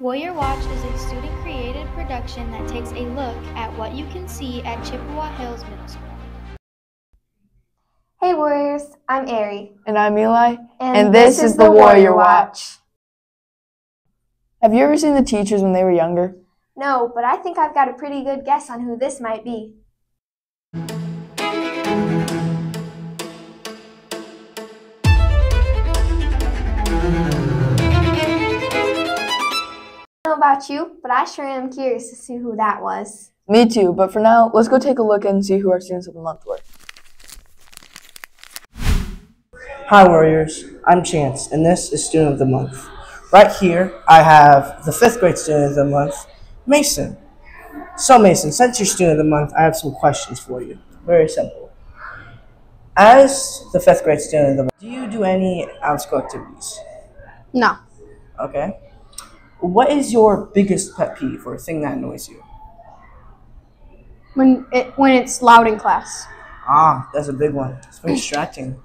Warrior Watch is a student-created production that takes a look at what you can see at Chippewa Hills Middle School. Hey Warriors, I'm Ari. And I'm Eli. And this is the Warrior Watch. Have you ever seen the teachers when they were younger? No, but I think I've got a pretty good guess on who this might be. I don't know about you, but I sure am curious to see who that was. Me too, but for now, let's go take a look and see who our students of the month were. Hi Warriors, I'm Chance, and this is Student of the Month. Right here, I have the 5th grade Student of the Month, Mason. So Mason, since you're Student of the Month, I have some questions for you. Very simple. As the 5th grade Student of the Month, do you do any out-of-school activities? No. Okay. What is your biggest pet peeve or thing that annoys you? When it's loud in class. That's a big one. It's very distracting.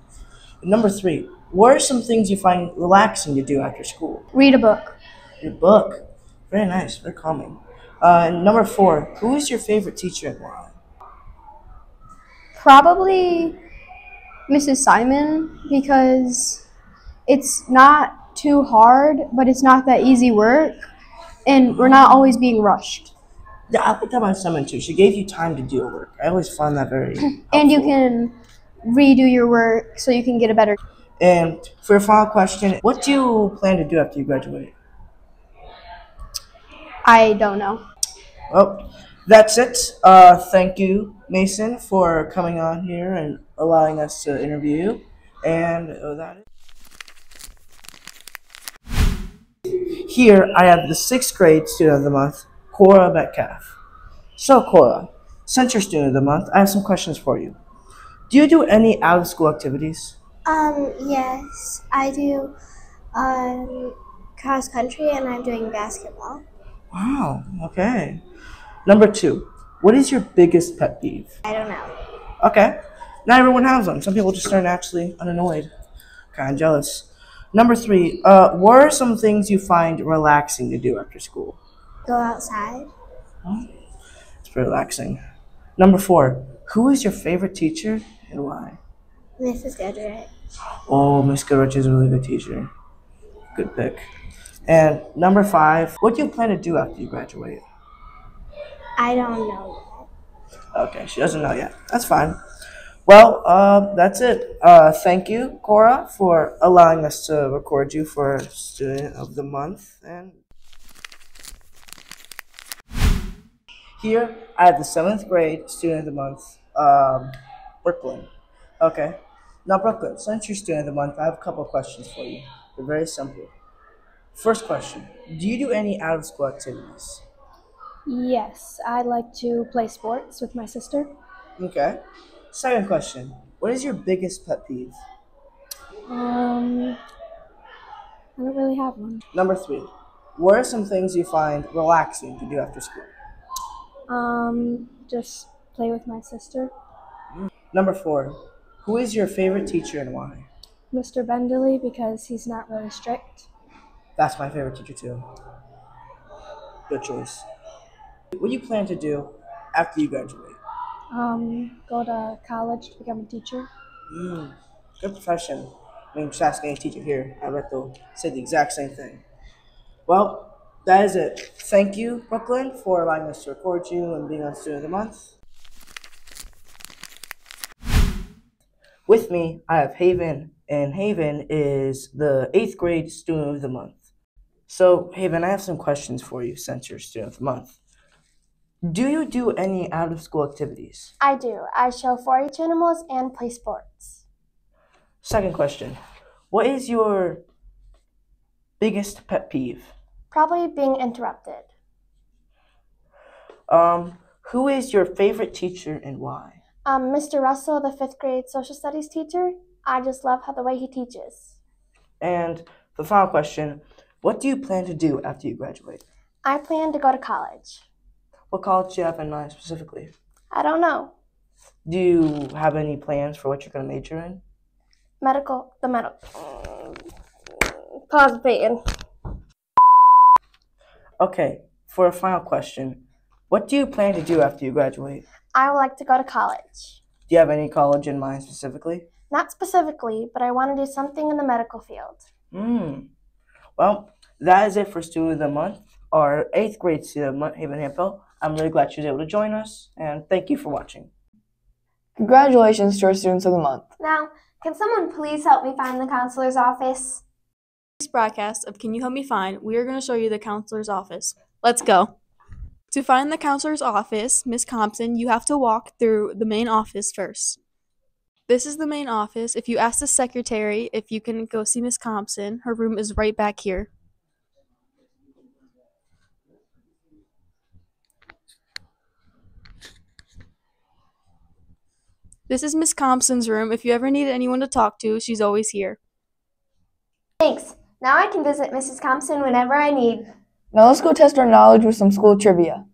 Number 3, what are some things you find relaxing to do after school? Read a book. Your book. Very nice, very calming. Number 4, who is your favorite teacher and why? Probably Mrs. Simon, because it's not too hard, but it's not that easy work, and we're not always being rushed. Yeah, I like that about Simon too. She gave you time to do your work. I always find that very helpful. And you can redo your work so you can get a better. And for your final question, what do you plan to do after you graduate? I don't know. Well, that's it. Thank you, Mason, for coming on here and allowing us to interview you. And that is. Here, I have the 6th grade Student of the Month, Cora Metcalf. So, Cora, since you're Student of the Month, I have some questions for you. Do you do any out-of-school activities? Yes, I do cross country and I'm doing basketball. Wow, okay. Number 2, what is your biggest pet peeve? I don't know. Okay, not everyone has them. Some people just are naturally unannoyed. Kind of jealous. Number 3, what are some things you find relaxing to do after school? Go outside. Oh, it's very relaxing. Number 4, who is your favorite teacher and why? Mrs. Goodrich. Oh, Miss Goodrich is a really good teacher. Good pick. And number 5, what do you plan to do after you graduate? I don't know Okay, she doesn't know yet. That's fine. Well, that's it. Thank you, Cora, for allowing us to record you for Student of the Month. And here, I have the 7th grade Student of the Month, Brooklyn. Okay. Now, Brooklyn, since you're Student of the Month, I have a couple of questions for you. They're very simple. First question, do you do any out-of-school activities? Yes, I like to play sports with my sister. Okay. Second question, what is your biggest pet peeve? I don't really have one. Number 3, what are some things you find relaxing to do after school? Just play with my sister. Number 4, who is your favorite teacher and why? Mr. Bendeley, because he's not really strict. That's my favorite teacher too. Good choice. What do you plan to do after you graduate? Go to college to become a teacher. Good profession. I mean, just ask any teacher here. I bet they'll say the exact same thing. Well, that is it. Thank you, Brooklyn, for allowing us to record you and being on Student of the Month. With me, I have Haven, and Haven is the 8th grade Student of the Month. So, Haven, I have some questions for you since you're Student of the Month. Do you do any out-of-school activities? I do. I show 4-H animals and play sports. Second question, what is your biggest pet peeve? Probably being interrupted. Who is your favorite teacher and why? Mr. Russell, the 5th grade social studies teacher. I just love the way he teaches. And the final question, what do you plan to do after you graduate? I plan to go to college. What college do you have in mind specifically? I don't know. Do you have any plans for what you're going to major in? Medical. Pause button. Okay, for a final question, what do you plan to do after you graduate? I would like to go to college. Do you have any college in mind specifically? Not specifically, but I want to do something in the medical field. Well, that is it for Student of the Month, our 8th grade student of the month, Haven Hippo. I'm really glad she was able to join us, and thank you for watching. Congratulations to our Students of the Month. Now, can someone please help me find the counselor's office? This broadcast of Can You Help Me Find, we are going to show you the counselor's office. Let's go. To find the counselor's office, Miss Compton, you have to walk through the main office first. This is the main office. If you ask the secretary if you can go see Miss Compton, her room is right back here. This is Miss Compton's room. If you ever need anyone to talk to, she's always here. Thanks. Now I can visit Mrs. Thompson whenever I need. Now let's go test our knowledge with some school trivia.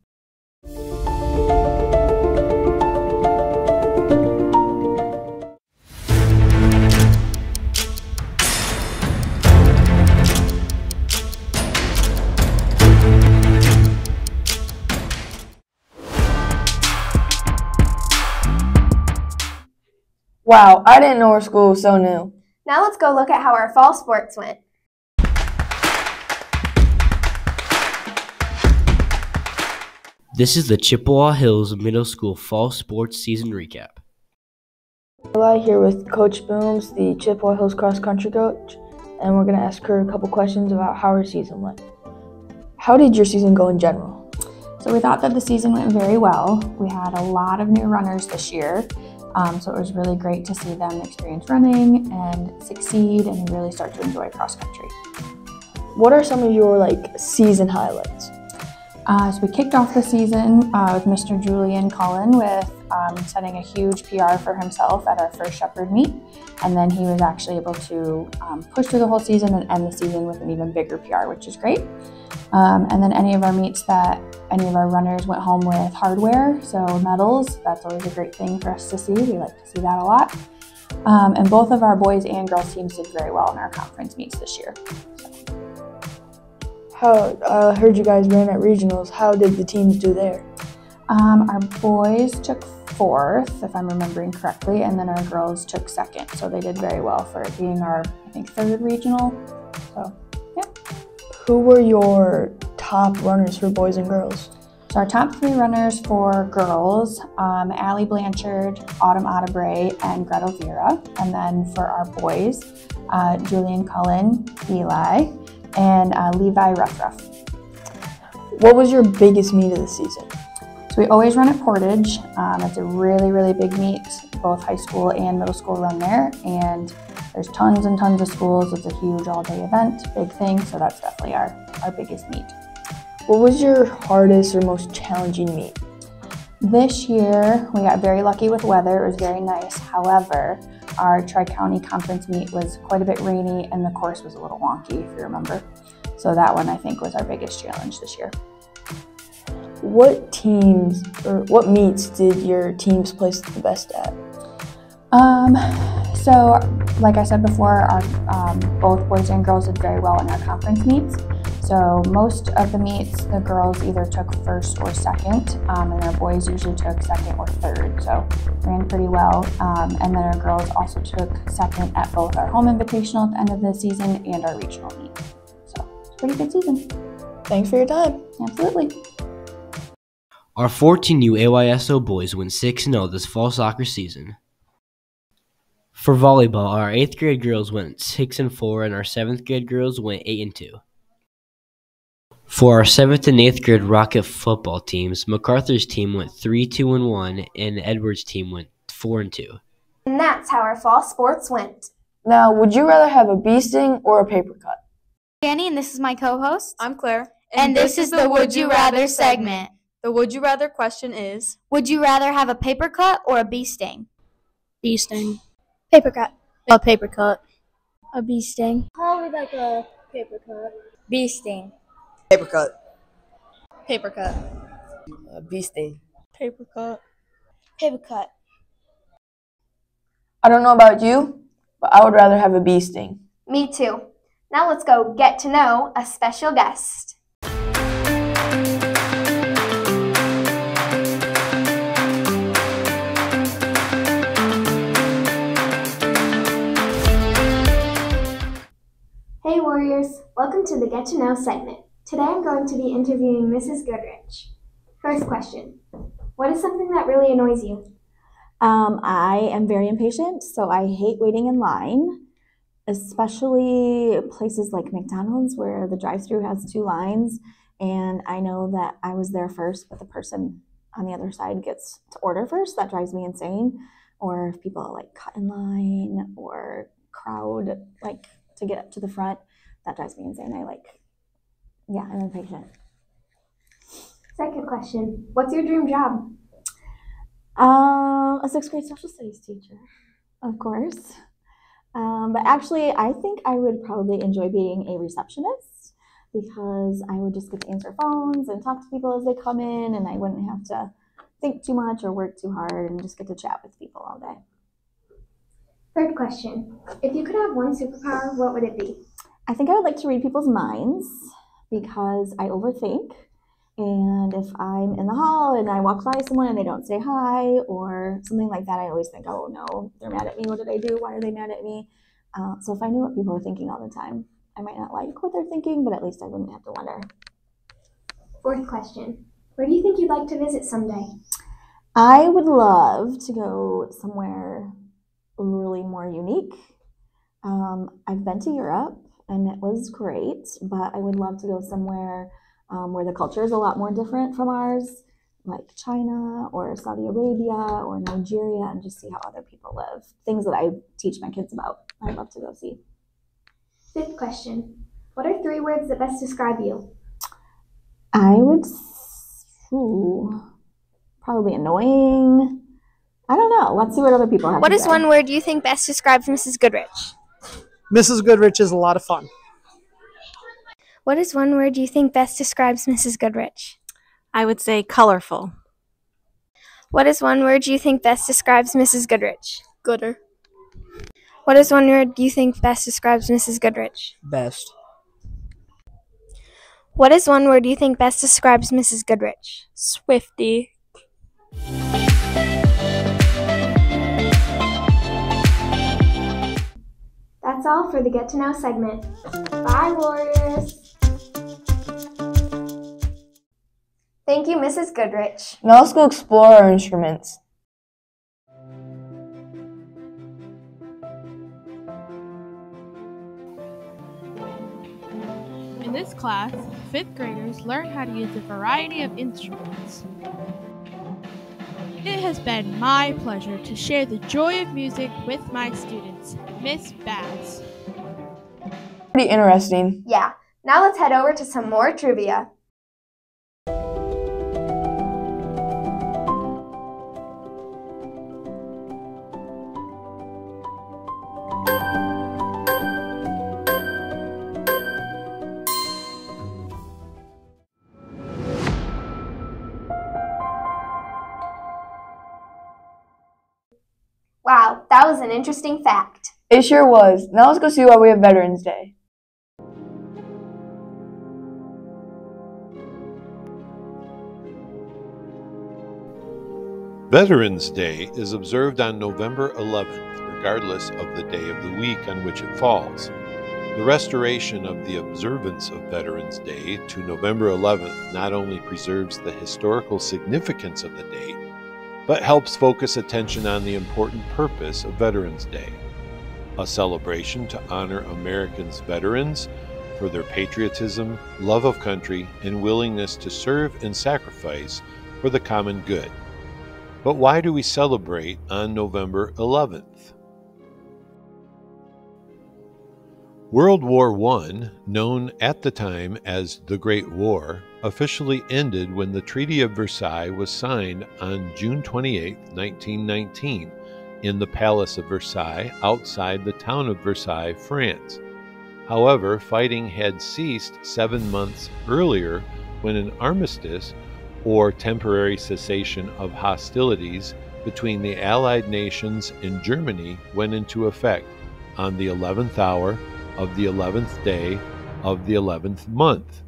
Wow, I didn't know our school was so new. Now let's go look at how our fall sports went. This is the Chippewa Hills Middle School Fall Sports Season Recap. Eli here with Coach Booms, the Chippewa Hills cross country coach, and we're going to ask her a couple questions about how her season went. How did your season go in general? So we thought that the season went very well. We had a lot of new runners this year, so it was really great to see them experience running and succeed and really start to enjoy cross country. What are some of your season highlights? So we kicked off the season with Mr. Julian Cullen with setting a huge PR for himself at our first Shepherd meet, and then he was actually able to push through the whole season and end the season with an even bigger PR, which is great. And then any of our meets that any of our runners went home with hardware, so medals, that's always a great thing for us to see. We like to see that a lot. And both of our boys and girls teams did very well in our conference meets this year. I heard you guys ran at regionals. How did the teams do there? Our boys took 4th, if I'm remembering correctly, and then our girls took 2nd. So they did very well for it being our, I think, 3rd regional. So, yeah. Who were your top runners for boys and girls? So our top 3 runners for girls, Allie Blanchard, Autumn Audebray, and Gretel Vera. And then for our boys, Julian Cullen, Eli, and Levi Ruff. What was your biggest meet of the season? So we always run at Portage. It's a really, really big meet. Both high school and middle school run there, and there's tons and tons of schools. It's a huge all-day event, big thing, so that's definitely our biggest meet. What was your hardest or most challenging meet? This year, we got very lucky with weather. It was very nice. However, our Tri-County Conference meet was quite a bit rainy, and the course was a little wonky, if you remember. So that one, I think, was our biggest challenge this year. What teams or what meets did your teams place the best at? So, like I said before, our both boys and girls did very well in our conference meets. So most of the meets, the girls either took 1st or 2nd, and our boys usually took 2nd or 3rd. So ran pretty well. And then our girls also took 2nd at both our home invitational at the end of the season and our regional meet. So it's a pretty good season. Thanks for your time. Absolutely. Our 14U AYSO boys went 6-0 this fall soccer season. For volleyball, our 8th grade girls went 6-4 and our 7th grade girls went 8-2. For our 7th and 8th grade Rocket football teams, MacArthur's team went 3-2-1 and Edwards' team went 4-2. And that's how our fall sports went. Now, would you rather have a bee sting or a paper cut? Danny, and this is my co-host. I'm Claire. And this is the Would You Rather segment. The Would You Rather question is, Would you rather have a paper cut or a bee sting? Bee sting. Paper cut. A paper cut. A bee sting. Probably like a paper cut. Bee sting. Paper cut. paper cut. Bee sting. Paper cut. Paper cut. I don't know about you, but I would rather have a bee sting. Me too. Now let's go get to know a special guest. Welcome to the Get to Know segment. Today I'm going to be interviewing Mrs. Goodrich. First question, what is something that really annoys you? I am very impatient, so I hate waiting in line, especially places like McDonald's where the drive-thru has 2 lines, and I know that I was there first, but the person on the other side gets to order first. That drives me insane. Or if people like cut in line or crowd like to get up to the front, that drives me insane. I'm impatient. Second question, what's your dream job? A 6th grade social studies teacher, of course. But actually, I think I would probably enjoy being a receptionist because I would just get to answer phones and talk to people as they come in, and I wouldn't have to think too much or work too hard and just get to chat with people all day. Third question, if you could have one superpower, what would it be? I think I would like to read people's minds because I overthink. And if I'm in the hall and I walk by someone and they don't say hi or something like that, I always think, oh no, they're mad at me. What did I do? Why are they mad at me? So if I knew what people were thinking all the time, I might not like what they're thinking, but at least I wouldn't have to wonder. Fourth question, where do you think you'd like to visit someday? I would love to go somewhere really more unique. I've been to Europe and it was great, but I would love to go somewhere where the culture is a lot more different from ours, like China or Saudi Arabia or Nigeria, and just see how other people live. Things that I teach my kids about. I'd love to go see. Fifth question, what are 3 words that best describe you? I would probably annoying. I don't know. Let's see what other people have What to is say. one word you think best describes Mrs. Goodrich? Mrs. Goodrich is a lot of fun. What is one word you think best describes Mrs. Goodrich? I would say colorful. What is one word you think best describes Mrs. Goodrich? Gooder. What is one word you think best describes Mrs. Goodrich? Best. What is one word you think best describes Mrs. Goodrich? Swifty. That's all for the Get to Know segment. Bye, Warriors! Thank you, Mrs. Goodrich. Now let's go explore our instruments. In this class, 5th graders learn how to use a variety of instruments. It has been my pleasure to share the joy of music with my students, Miss Bass. Pretty interesting. Yeah, now let's head over to some more trivia. Wow, that was an interesting fact. It sure was. Now let's go see why we have Veterans Day. Veterans Day is observed on November 11th, regardless of the day of the week on which it falls. The restoration of the observance of Veterans Day to November 11th not only preserves the historical significance of the date, but helps focus attention on the important purpose of Veterans Day, a celebration to honor Americans' veterans for their patriotism, love of country, and willingness to serve and sacrifice for the common good. But why do we celebrate on November 11th? World War I, known at the time as the Great War, officially ended when the Treaty of Versailles was signed on June 28, 1919, in the Palace of Versailles outside the town of Versailles, France. However, fighting had ceased 7 months earlier when an armistice, or temporary cessation of hostilities between the Allied nations and Germany, went into effect on the 11th hour of the 11th day of the 11th month.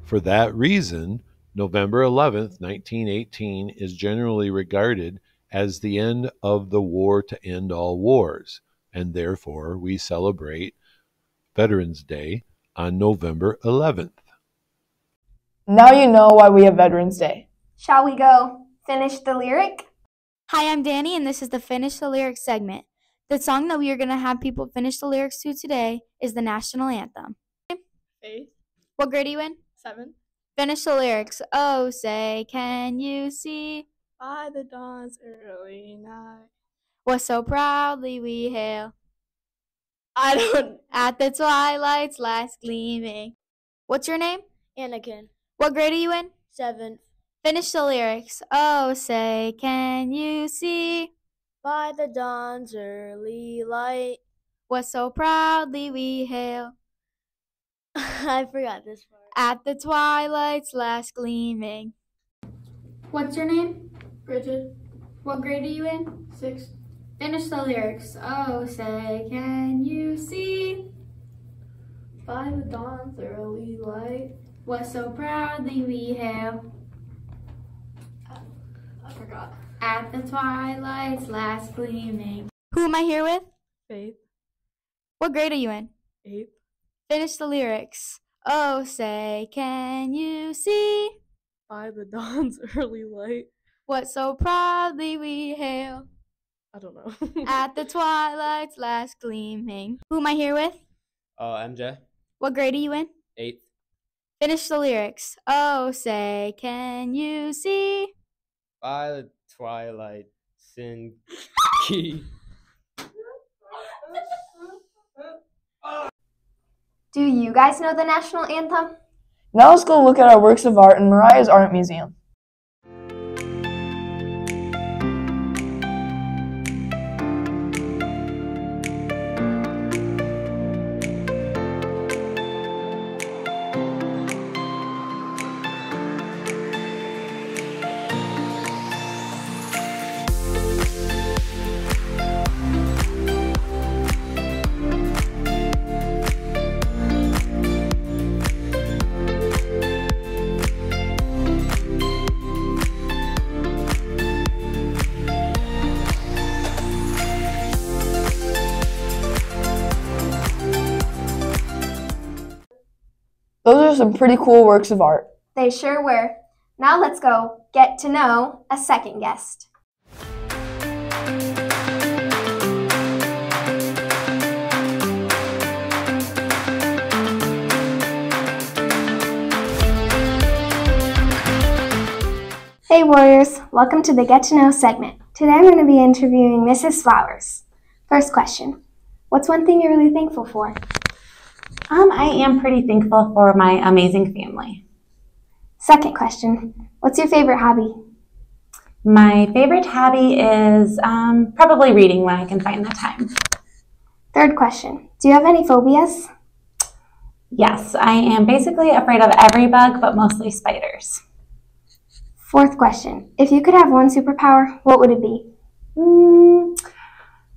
For that reason, November 11th, 1918 is generally regarded as the end of the war to end all wars, and therefore we celebrate Veterans Day on November 11th. Now you know why we have Veterans Day. Shall we go finish the lyric? Hi, I'm Danny, and this is the Finish the Lyrics segment. The song that we are going to have people finish the lyrics to today is the national anthem. Faith. What grade are you in? 7. Finish the lyrics. Oh, say, can you see? By the dawn's early night. What so proudly we hail. I don't. At the twilight's last gleaming. What's your name? Anakin. What grade are you in? 7th. Finish the lyrics. Oh, say, can you see? By the dawn's early light. What so proudly we hail. I forgot this part. At the twilight's last gleaming. What's your name? Bridget. What grade are you in? 6. Finish the lyrics. Oh, say, can you see? By the dawn's early light. What so proudly we hail. I forgot. At the twilight's last gleaming. Who am I here with? Faith. What grade are you in? 8th. Finish the lyrics. Oh, say, can you see? By the dawn's early light. What so proudly we hail. I don't know. At the twilight's last gleaming. Who am I here with? MJ. What grade are you in? 8th. Finish the lyrics. Oh, say, can you see? By the twilight, sin key. Do you guys know the national anthem? Now let's go look at our works of art in Mariah's Art Museum. Those are some pretty cool works of art. They sure were. Now let's go get to know a second guest. Hey Warriors, welcome to the Get to Know segment. Today I'm going to be interviewing Mrs. Flowers. First question, what's one thing you're really thankful for? I am pretty thankful for my amazing family. Second question, what's your favorite hobby? My favorite hobby is probably reading when I can find the time. Third question, do you have any phobias? Yes, I am basically afraid of every bug, but mostly spiders. Fourth question, if you could have one superpower, what would it be?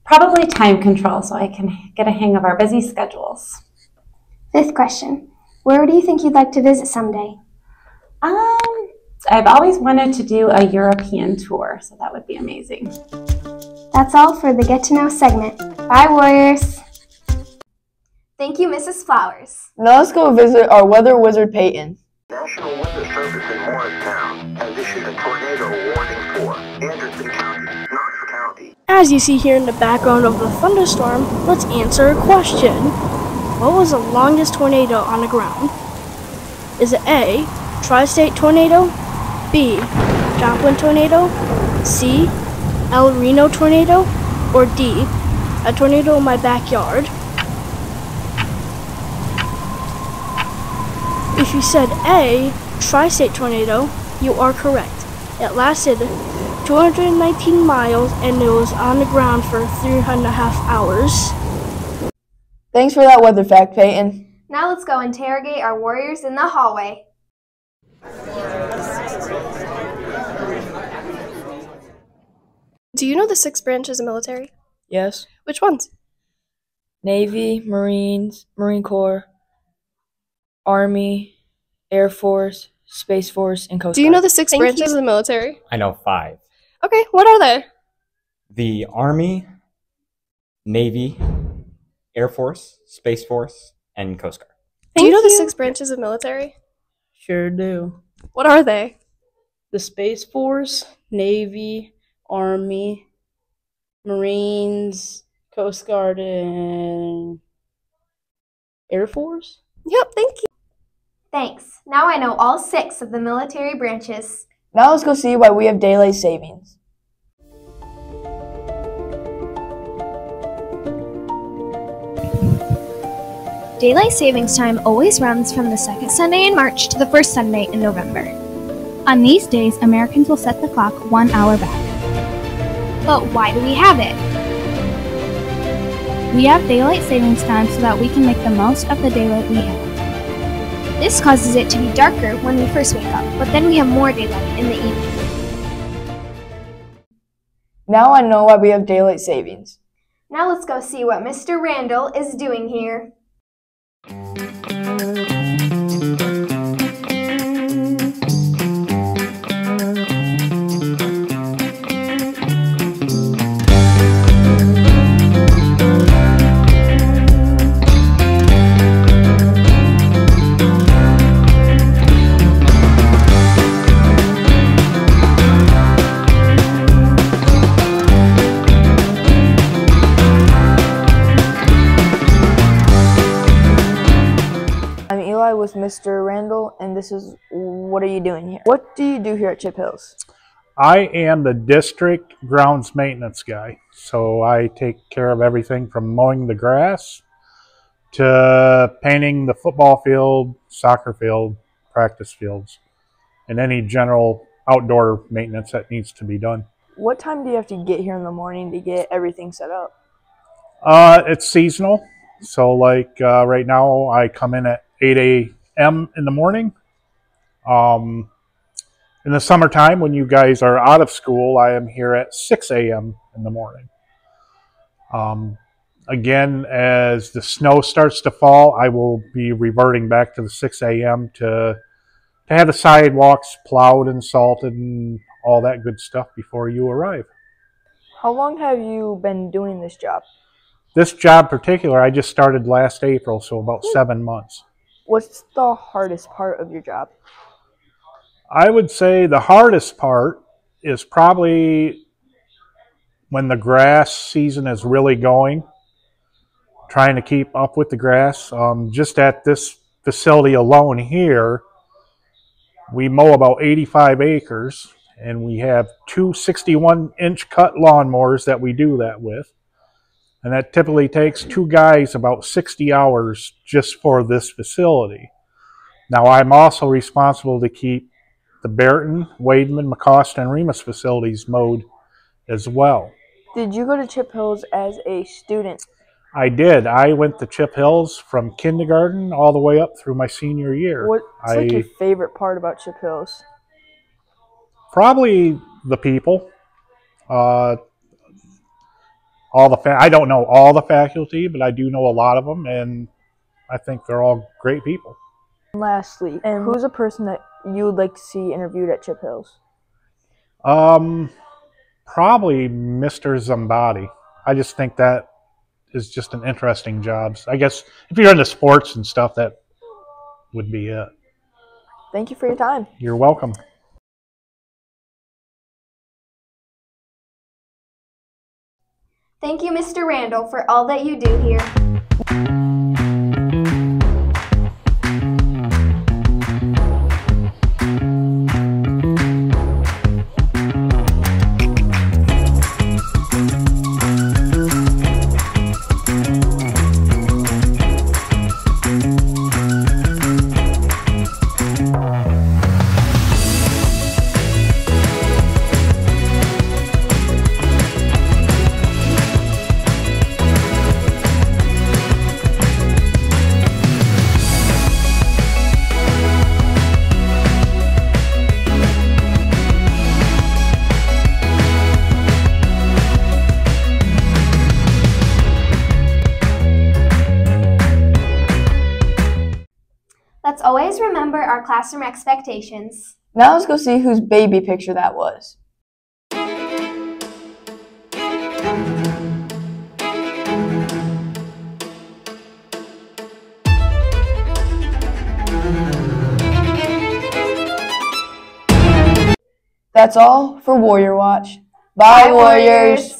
Probably time control so I can get a hang of our busy schedules. Fifth question, where do you think you'd like to visit someday? I've always wanted to do a European tour, so that would be amazing. That's all for the Get to Know segment. Bye, Warriors! Thank you, Mrs. Flowers. Now let's go visit our weather wizard, Peyton. National Weather Service in Morristown has issued a tornado warning for Anderson County, Knox County. As you see here in the background of the thunderstorm, let's answer a question. What was the longest tornado on the ground? Is it A, Tri-State Tornado, B, Joplin Tornado, C, El Reno Tornado, or D, a tornado in my backyard? If you said A, Tri-State Tornado, you are correct. It lasted 219 miles and it was on the ground for 3.5 hours. Thanks for that weather fact, Peyton. Now let's go interrogate our Warriors in the hallway. Do you know the 6 branches of military? Yes. Which ones? Navy, Marines, Marine Corps, Army, Air Force, Space Force, and Coast Guard. Do you know the 6 branches of the military? I know 5. Okay, what are they? The Army, Navy, Air Force, Space Force, and Coast Guard. Do you know the 6 branches of military? Sure do. What are they? The Space Force, Navy, Army, Marines, Coast Guard, and Air Force? Yep, thank you. Thanks. Now I know all 6 of the military branches. Now let's go see why we have daylight savings. Daylight savings time always runs from the second Sunday in March to the first Sunday in November. On these days, Americans will set the clock 1 hour back. But why do we have it? We have daylight savings time so that we can make the most of the daylight we have. This causes it to be darker when we first wake up, but then we have more daylight in the evening. Now I know why we have daylight savings. Now let's go see what Mr. Randall is doing here. With Mr. Randall, and this is what are you doing here? What do you do here at Chip Hills? I am the district grounds maintenance guy, so I take care of everything from mowing the grass to painting the football field, soccer field, practice fields, and any general outdoor maintenance that needs to be done. What time do you have to get here in the morning to get everything set up? It's seasonal, so like right now I come in at 8 a.m. in the morning. In the summertime, when you guys are out of school, I am here at 6 a.m. in the morning. Again, as the snow starts to fall, I will be reverting back to the 6 a.m. to have the sidewalks plowed and salted and all that good stuff before you arrive. How long have you been doing this job? This job in particular, I just started last April, so about 7 months. What's the hardest part of your job? I would say the hardest part is probably when the grass season is really going, trying to keep up with the grass. Just at this facility alone here, we mow about 85 acres, and we have 2 61-inch cut lawnmowers that we do that with. And that typically takes 2 guys about 60 hours just for this facility. Now, I'm also responsible to keep the Barreton, Wademan, McCosta, and Remus facilities mowed as well. Did you go to Chip Hills as a student? I did. I went to Chip Hills from kindergarten all the way up through my senior year. What's like your favorite part about Chip Hills? Probably the people. I don't know all the faculty, but I do know a lot of them, and I think they're all great people. Lastly, who's a person that you would like to see interviewed at Chip Hills? Probably Mr. Zambati. I just think that is just an interesting job. I guess if you're into sports and stuff, that would be it. Thank you for your time. You're welcome. Thank you, Mr. Randall, for all that you do here. Let's always remember our classroom expectations. Now let's go see whose baby picture that was. That's all for Warrior Watch. Bye, Warriors!